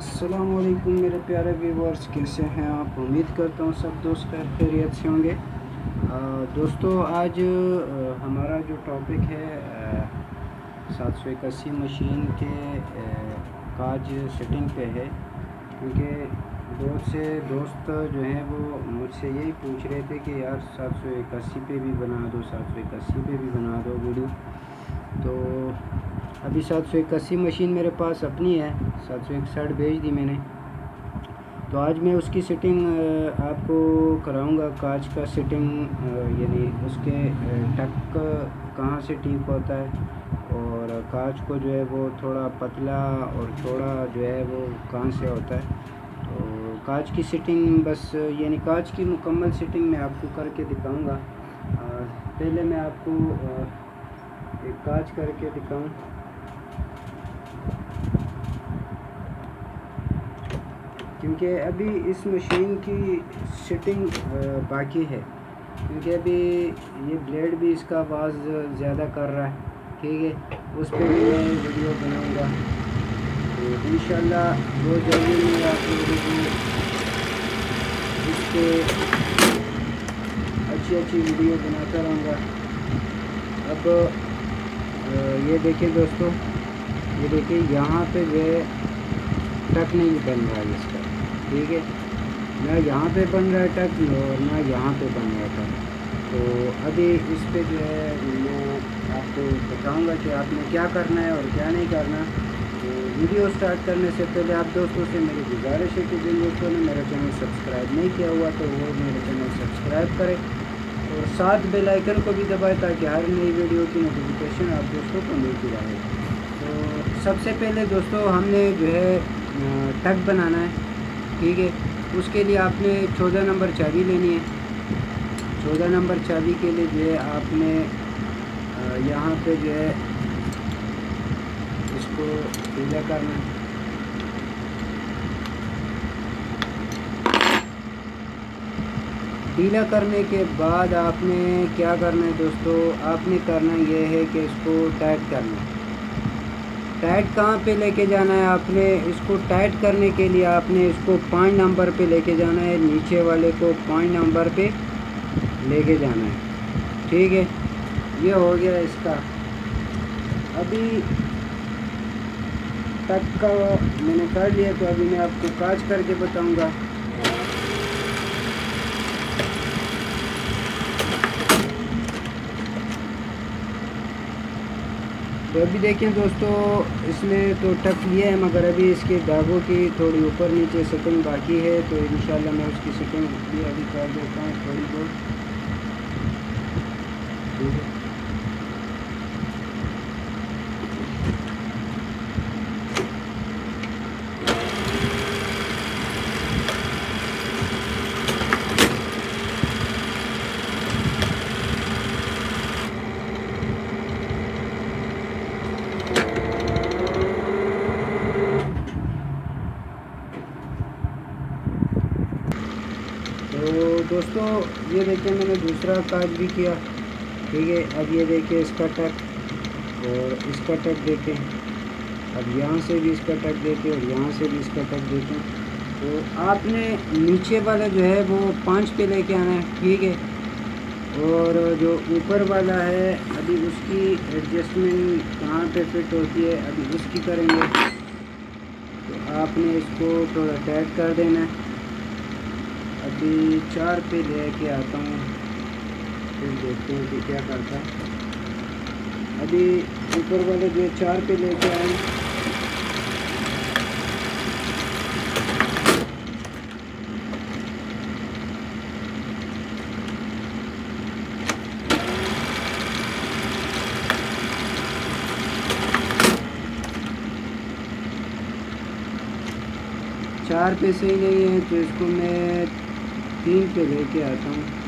अस्सलामुअलैकुम मेरे प्यारे व्यूवर्स, कैसे हैं आप। उम्मीद करता हूँ सब दोस्त खैरियत से होंगे। दोस्तों आज हमारा जो टॉपिक है 781 मशीन के काज सेटिंग पे है, क्योंकि बहुत से दोस्त जो हैं वो मुझसे यही पूछ रहे थे कि यार 781 पे भी बना दो, 781 पे भी बना दो वीडियो। तो अभी 781 मशीन मेरे पास अपनी है, 761 भेज दी मैंने। तो आज मैं उसकी सेटिंग आपको कराऊंगा, कांच का सेटिंग, यानी उसके टक कहाँ से ठीक होता है और कांच को जो है वो थोड़ा पतला और थोड़ा जो है वो कहाँ से होता है। तो कांच की सेटिंग बस यानी कांच की मुकम्मल सेटिंग मैं आपको करके दिखाऊंगा। पहले मैं आपको एक कांच करके दिखाऊं। क्योंकि अभी इस मशीन की सेटिंग बाकी है, क्योंकि अभी ये ब्लेड भी इसका आवाज़ ज़्यादा कर रहा है, ठीक है। उस पर भी मैं वीडियो बनाऊंगा, तो इंशाल्लाह बहुत जल्दी मैं आपको इस पर अच्छी वीडियो बनाता रहूँगा। अब ये देखिए दोस्तों, ये देखिए यहाँ पे जो है टक नहीं बन रहा है इसका, ठीक है। ना यहाँ पे बन रहा है टक और ना यहाँ पे बन रहा था। तो अभी इस पे जो है मैं आपको बताऊंगा कि आपने क्या करना है और क्या नहीं करना। तो वीडियो स्टार्ट करने से पहले आप दोस्तों से मेरी गुजारिश है कि जिन दोस्तों ने मेरा चैनल सब्सक्राइब नहीं किया हुआ तो वो मेरे चैनल सब्सक्राइब करें और साथ बेल आइकन को भी दबाएं, ताकि हर नई वीडियो की नोटिफिकेशन आप दोस्तों को मिलती रहे। तो सबसे पहले दोस्तों हमने जो है टक बनाना है, ठीक है। उसके लिए आपने 14 नंबर चाबी लेनी है। 14 नंबर चाबी के लिए जो है आपने यहाँ पे जो है इसको ढीला करना है। ढीला करने के बाद आपने क्या करना है दोस्तों, आपने करना ये है कि इसको टाइट करना है। टाइट कहाँ पे लेके जाना है, आपने इसको टाइट करने के लिए आपने इसको 5 नंबर पे लेके जाना है, नीचे वाले को 5 नंबर पे लेके जाना है, ठीक है। ये हो गया इसका। अभी टक का मैंने कर लिया, तो अभी मैं आपको कांच करके बताऊंगा। तो अभी देखें दोस्तों, इसमें तो टक लिया है, मगर अभी इसके धागों की थोड़ी ऊपर नीचे सेटिंग बाकी है। तो इंशाल्लाह मैं उसकी सेटिंग भी अभी कर देता हूँ थोड़ी बहुत, ठीक है। तो दोस्तों ये देखिए मैंने दूसरा काज भी किया, ठीक है। अब ये देखिए इसका टक और इसका टक देखें। अब यहाँ से भी इसका टक देखें और यहाँ से भी इसका टक देखें। तो आपने नीचे वाला जो है वो 5 पे लेके आना है, ठीक है। और जो ऊपर वाला है अभी उसकी एडजस्टमेंट कहाँ पे फिट होती है अभी उसकी करेंगे। तो आपने इसको थोड़ा टाइट कर देना है। अभी 4 पे लेके आता हूँ, फिर देखते हैं कि क्या करता है। अभी ऊपर वाले जो 4 पे लेके आए, चार पे सही नहीं है तो इसको मैं 3 पे लेके आता हूँ।